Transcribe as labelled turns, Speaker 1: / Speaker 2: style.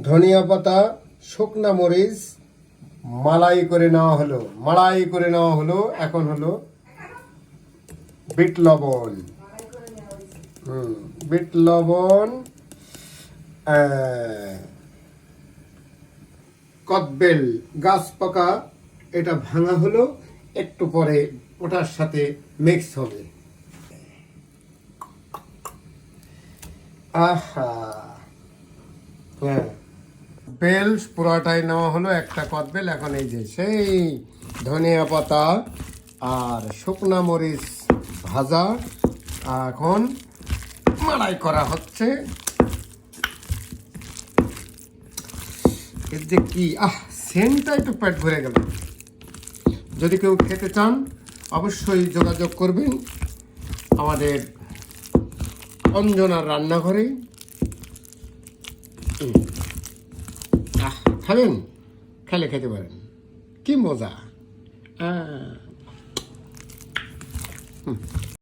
Speaker 1: ধনিয়া পাতা, শুকনা মরিচ মালাই করে নেওয়া হলো। এখন হলো বিট লবণ। বিট লবণ, কদবেল গাছ পাকা, এটা ভাঙা হলো, একটু পরে ওটার সাথে মিক্স হবে। আহা, হ্যাঁ, বেল পুরাটাই নেওয়া হলো, একটা কদবেল। এখন এই যে সেই ধনিয়া পাতা আর শুকনা মরিচ ভাজা এখন মাড়াই করা হচ্ছে। এর যে কি সেন্টটা একটু পেট ভরে গেল। যদি কেউ খেতে চান অবশ্যই যোগাযোগ করবেন আমাদের অঞ্জনার রান্নাঘরে। খাবেন, খেলে খেতে পারেন, কি মজা।